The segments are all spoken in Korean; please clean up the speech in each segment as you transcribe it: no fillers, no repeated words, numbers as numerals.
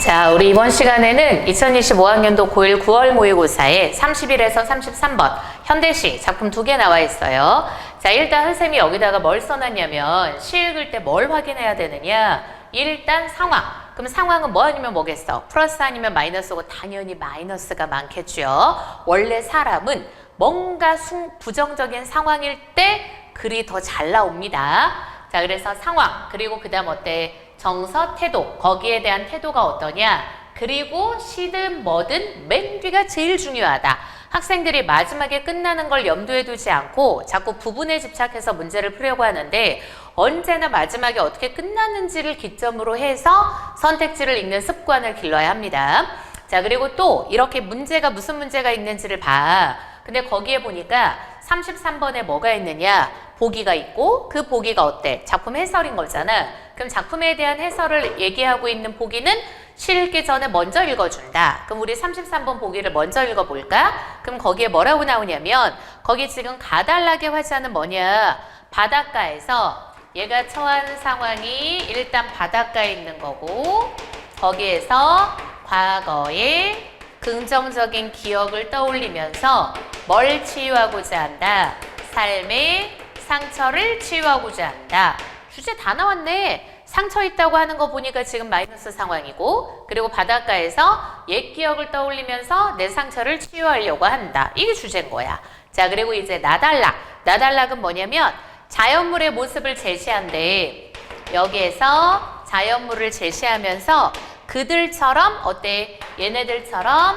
자, 우리 이번 시간에는 2025학년도 고1 9월 모의고사에 31에서 33번 현대시 작품 2개 나와 있어요. 자, 일단 선생님이 여기다가 뭘 써놨냐면 시 읽을 때 뭘 확인해야 되느냐? 일단 상황. 그럼 상황은 뭐 아니면 뭐겠어? 플러스 아니면 마이너스고 당연히 마이너스가 많겠죠. 원래 사람은 뭔가 부정적인 상황일 때 글이 더 잘 나옵니다. 자, 그래서 상황, 그리고 그 다음 어때? 정서, 태도, 거기에 대한 태도가 어떠냐? 그리고 시든 뭐든 맨 뒤가 제일 중요하다. 학생들이 마지막에 끝나는 걸 염두에 두지 않고 자꾸 부분에 집착해서 문제를 풀려고 하는데 언제나 마지막에 어떻게 끝났는지를 기점으로 해서 선택지를 읽는 습관을 길러야 합니다. 자, 그리고 또 이렇게 문제가 무슨 문제가 있는지를 봐. 근데 거기에 보니까 33번에 뭐가 있느냐? 보기가 있고 그 보기가 어때? 작품 해설인 거잖아. 그럼 작품에 대한 해설을 얘기하고 있는 보기는 시 읽기 전에 먼저 읽어준다. 그럼 우리 33번 보기를 먼저 읽어볼까? 그럼 거기에 뭐라고 나오냐면 거기 지금 가달락의 화자는 뭐냐? 바닷가에서 얘가 처한 상황이 일단 바닷가에 있는 거고 거기에서 과거의 긍정적인 기억을 떠올리면서 뭘 치유하고자 한다? 삶의 상처를 치유하고자 한다. 주제 다 나왔네. 상처 있다고 하는 거 보니까 지금 마이너스 상황이고 그리고 바닷가에서 옛 기억을 떠올리면서 내 상처를 치유하려고 한다. 이게 주제인 거야. 자, 그리고 이제 나달락. 나달락은 뭐냐면 자연물의 모습을 제시한대. 여기에서 자연물을 제시하면서 그들처럼 어때? 얘네들처럼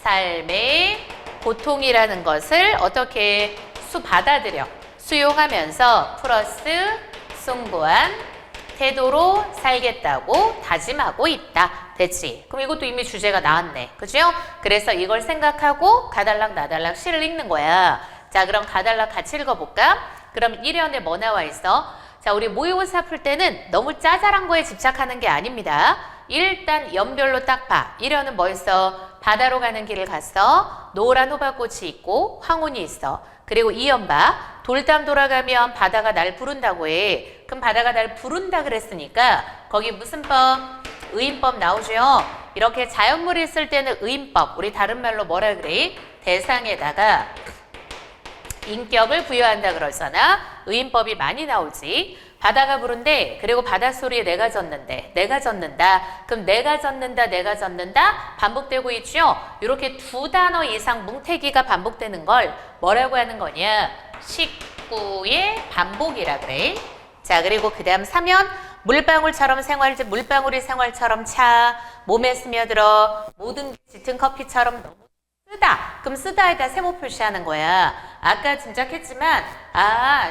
삶의 고통이라는 것을 어떻게 받아들여 수용하면서 플러스 숭고한 태도로 살겠다고 다짐하고 있다. 됐지? 그럼 이것도 이미 주제가 나왔네. 그죠? 그래서 이걸 생각하고 가달락 나달락 시를 읽는 거야. 자, 그럼 가달락 같이 읽어볼까? 그럼 1연에 뭐 나와 있어? 자, 우리 모의고사 풀 때는 너무 짜잘한 거에 집착하는 게 아닙니다. 일단 연별로 딱 봐. 1연은 뭐 있어? 바다로 가는 길을 갔어. 노란 호박꽃이 있고 황혼이 있어. 그리고 2연 봐. 돌담 돌아가면 바다가 날 부른다고 해. 그럼 바다가 날 부른다 그랬으니까 거기 무슨 법? 의인법 나오죠. 이렇게 자연물이 있을 때는 의인법. 우리 다른 말로 뭐라 그래? 대상에다가 인격을 부여한다 그러잖아. 의인법이 많이 나오지. 바다가 부른데 그리고 바닷소리에 내가 젖는데 내가 젖는다. 그럼 내가 젖는다 내가 젖는다 반복되고 있죠. 이렇게 두 단어 이상 뭉태기가 반복되는 걸 뭐라고 하는 거냐? 식구의 반복이라 그래. 자, 그리고 그 다음 3연 물방울처럼 생활지 물방울이 생활처럼 차 몸에 스며들어 모든 게 짙은 커피처럼 너무 쓰다. 그럼 쓰다에다 세모 표시하는 거야. 아까 짐작했지만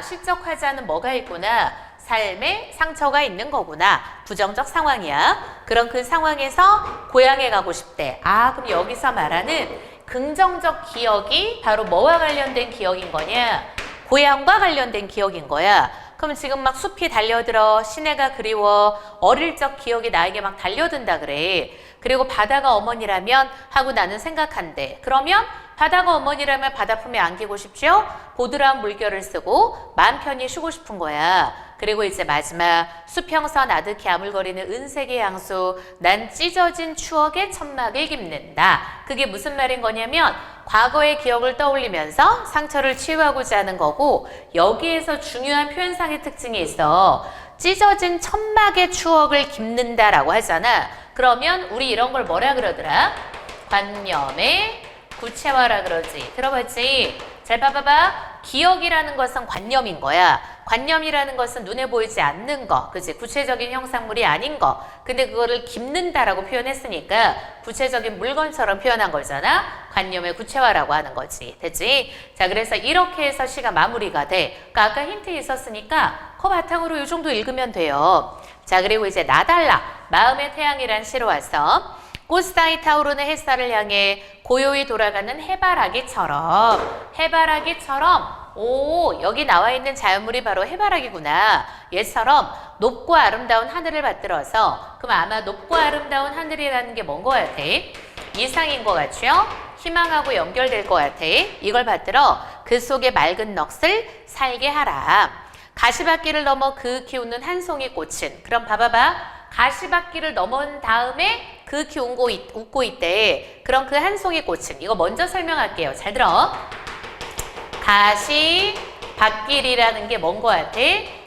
시적 화자는 뭐가 있구나. 삶에 상처가 있는 거구나. 부정적 상황이야. 그럼 그 상황에서 고향에 가고 싶대. 그럼 여기서 말하는 긍정적 기억이 바로 뭐와 관련된 기억인 거냐? 고향과 관련된 기억인 거야. 그럼 지금 막 숲이 달려들어. 시내가 그리워. 어릴 적 기억이 나에게 막 달려든다 그래. 그리고 바다가 어머니라면 하고 나는 생각한대. 그러면 바다가 어머니라면 바다 품에 안기고 싶죠? 보드라운 물결을 쓰고 마음 편히 쉬고 싶은 거야. 그리고 이제 마지막 수평선 아득히 아물거리는 은색의 향수 난 찢어진 추억의 천막을 깁는다. 그게 무슨 말인 거냐면 과거의 기억을 떠올리면서 상처를 치유하고자 하는 거고 여기에서 중요한 표현상의 특징이 있어. 찢어진 천막의 추억을 깁는다라고 하잖아. 그러면 우리 이런 걸 뭐라 그러더라? 관념의 구체화라 그러지. 들어봤지? 잘 봐봐봐. 기억이라는 것은 관념인 거야. 관념이라는 것은 눈에 보이지 않는 거. 그치? 구체적인 형상물이 아닌 거. 근데 그거를 깁는다라고 표현했으니까 구체적인 물건처럼 표현한 거잖아. 관념의 구체화라고 하는 거지. 됐지? 자, 그래서 이렇게 해서 시가 마무리가 돼. 그러니까 아까 힌트 있었으니까 그 바탕으로 이 정도 읽으면 돼요. 자, 그리고 이제 나달라. 마음의 태양이란 시로 와서 꽃 사이 타오르는 햇살을 향해 고요히 돌아가는 해바라기처럼 여기 나와 있는 자연물이 바로 해바라기구나. 얘처럼 높고 아름다운 하늘을 받들어서 그럼 아마 높고 아름다운 하늘이라는 게 뭔 거 같아? 이상인 것 같죠? 희망하고 연결될 것 같아. 이걸 받들어 그 속에 맑은 넋을 살게 하라. 가시밭길을 넘어 그 키우는 한 송이 꽃은 그럼 봐봐봐. 가시밭길을 넘은 다음에 그윽히 웃고 있대. 그럼 그 한 송이 꽃은, 이거 먼저 설명할게요. 잘 들어. 가시밭길이라는 게 뭔 거 같아?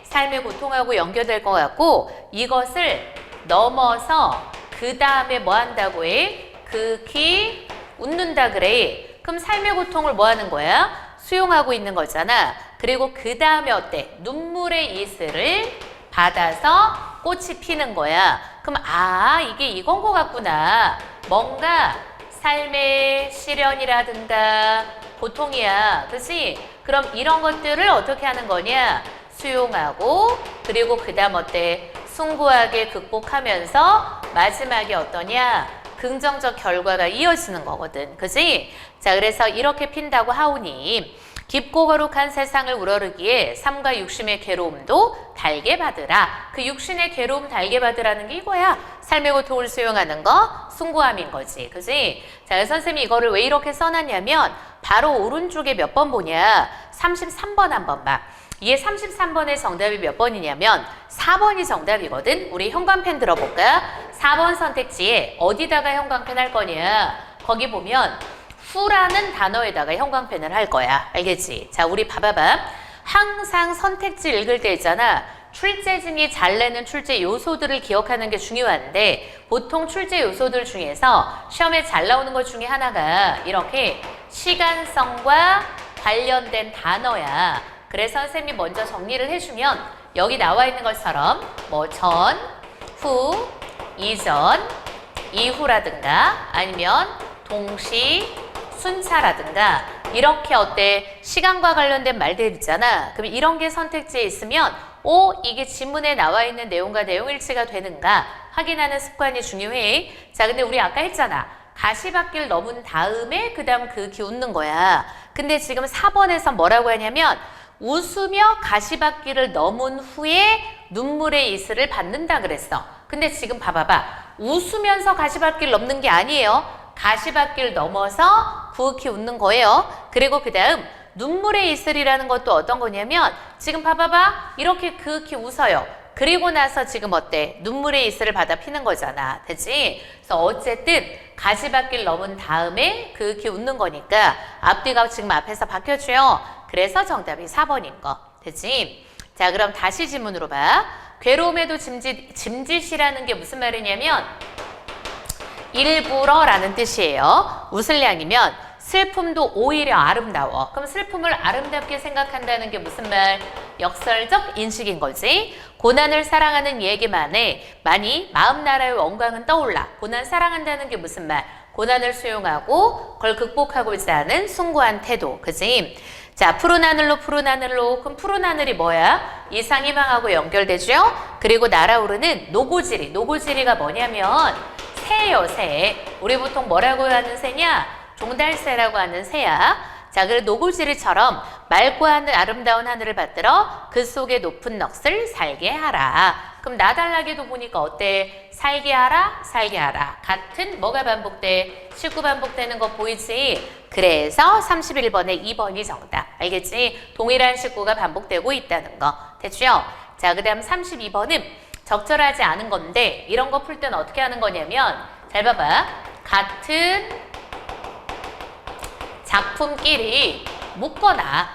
삶의 고통하고 연결될 것 같고, 이것을 넘어서 그 다음에 뭐 한다고 해? 극히 웃는다 그래. 그럼 삶의 고통을 뭐 하는 거야? 수용하고 있는 거잖아. 그리고 그 다음에 어때? 눈물의 이슬을 받아서 꽃이 피는 거야. 그럼 이게 이건 거 같구나. 뭔가 삶의 시련이라든가 고통이야. 그치? 그럼 이런 것들을 어떻게 하는 거냐? 수용하고, 그리고 그 다음 어때? 숭고하게 극복하면서 마지막에 어떠냐? 긍정적 결과가 이어지는 거거든. 그지? 자, 그래서 이렇게 핀다고 하오니 깊고 거룩한 세상을 우러르기에 삶과 육신의 괴로움도 달게 받으라. 그 육신의 괴로움 달게 받으라는 게 이거야. 삶의 고통을 수용하는 거, 숭고함인 거지. 그지? 자, 선생님이 이거를 왜 이렇게 써놨냐면 바로 오른쪽에 몇 번 보냐? 33번 한번 봐. 얘 33번의 정답이 몇 번이냐면 4번이 정답이거든. 우리 형광펜 들어볼까? 4번 선택지에 어디다가 형광펜 할 거냐? 거기 보면 후라는 단어에다가 형광펜을 할 거야. 알겠지? 자, 우리 봐봐봐. 항상 선택지 읽을 때 있잖아. 출제진이 잘 내는 출제 요소들을 기억하는 게 중요한데, 보통 출제 요소들 중에서 시험에 잘 나오는 것 중에 하나가 이렇게 시간성과 관련된 단어야. 그래서 선생님이 먼저 정리를 해주면 여기 나와 있는 것처럼 뭐 전, 후, 이전, 이후라든가 아니면 동시, 순차라든가 이렇게 어때? 시간과 관련된 말들 있잖아. 그럼 이런 게 선택지에 있으면 이게 지문에 나와 있는 내용과 내용 일치가 되는가 확인하는 습관이 중요해. 자, 근데 우리 아까 했잖아. 가시밭길 넘은 다음에 그 다음 극히 웃는 거야. 근데 지금 4번에서 뭐라고 하냐면 웃으며 가시밭길을 넘은 후에 눈물의 이슬을 받는다 그랬어. 근데 지금 봐봐봐. 웃으면서 가시밭길 넘는 게 아니에요. 가시밭길 넘어서 그윽히 웃는 거예요. 그리고 그 다음 눈물의 이슬이라는 것도 어떤 거냐면 지금 봐봐봐. 이렇게 그윽히 웃어요. 그리고 나서 지금 어때? 눈물의 이슬을 받아 피는 거잖아. 됐지? 그래서 어쨌든 가시밭길 넘은 다음에 그윽히 웃는 거니까 앞뒤가 지금 앞에서 바뀌어줘요. 그래서 정답이 4번인 거. 됐지? 자, 그럼 다시 지문으로 봐. 괴로움에도 짐짓이라는 게 무슨 말이냐면 일부러라는 뜻이에요. 웃을량이면 슬픔도 오히려 아름다워. 그럼 슬픔을 아름답게 생각한다는 게 무슨 말? 역설적 인식인 거지. 고난을 사랑하는 이에게만에 많이 마음나라의 원광은 떠올라. 고난 사랑한다는 게 무슨 말? 고난을 수용하고 그걸 극복하고자 하는 숭고한 태도. 그지? 자, 푸른 하늘로 푸른 하늘로. 그럼 푸른 하늘이 뭐야? 이상희망하고 연결되죠? 그리고 날아오르는 노고지리. 노고지리가 뭐냐면 새예요, 새. 우리 보통 뭐라고 하는 새냐? 종달새라고 하는 새야. 자, 그래 노고지리처럼 맑고 하늘 아름다운 하늘을 받들어 그 속에 높은 넋을 살게 하라. 그럼 나달라게도 보니까 어때? 살게 하라, 살게 하라. 같은 뭐가 반복돼? 식구 반복되는 거 보이지? 그래서 31번에 2번이 정답. 알겠지? 동일한 식구가 반복되고 있다는 거. 됐죠? 자, 그 다음 32번은 적절하지 않은 건데 이런 거 풀 때는 어떻게 하는 거냐면 잘 봐봐. 같은 작품끼리 묶어놔.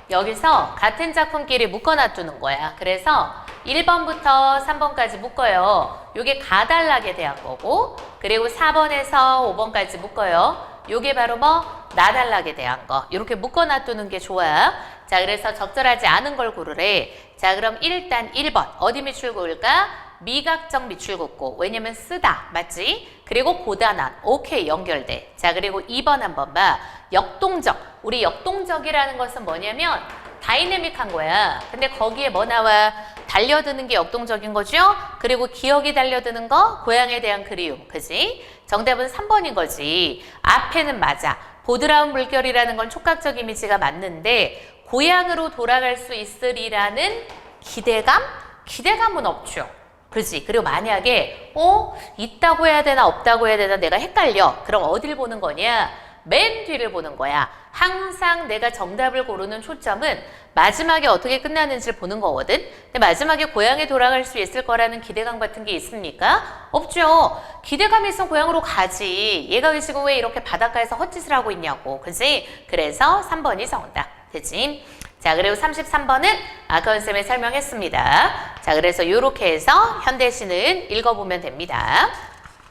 여기서 같은 작품끼리 묶어놔 두는 거야. 그래서 1번부터 3번까지 묶어요. 요게 가달락에 대한 거고, 그리고 4번에서 5번까지 묶어요. 요게 바로 뭐? 나달락에 대한 거. 이렇게 묶어놔 두는 게 좋아. 자, 그래서 적절하지 않은 걸 고르래. 자, 그럼 일단 1번. 어디 미출구일까? 미각적 미출구고. 왜냐면 쓰다. 맞지? 그리고 고단한. 오케이, 연결돼. 자, 그리고 2번 한번 봐. 역동적. 우리 역동적이라는 것은 뭐냐면 다이내믹한 거야. 근데 거기에 뭐 나와? 달려드는 게 역동적인 거죠? 그리고 기억이 달려드는 거? 고향에 대한 그리움. 그지? 정답은 3번인 거지. 앞에는 맞아. 보드라운 물결이라는 건 촉각적 이미지가 맞는데 고향으로 돌아갈 수 있으리라는 기대감? 기대감은 없죠. 그렇지. 그리고 만약에 있다고 해야 되나 없다고 해야 되나 내가 헷갈려. 그럼 어딜 보는 거냐? 맨 뒤를 보는 거야. 항상 내가 정답을 고르는 초점은 마지막에 어떻게 끝나는지를 보는 거거든. 근데 마지막에 고향에 돌아갈 수 있을 거라는 기대감 같은 게 있습니까? 없죠. 기대감이 있으면 고향으로 가지. 얘가 지금 왜 이렇게 바닷가에서 헛짓을 하고 있냐고. 그지? 그래서 3번이 정답. 그지? 자, 그리고 33번은 아까 선생님이 설명했습니다. 자, 그래서 이렇게 해서 현대시는 읽어보면 됩니다.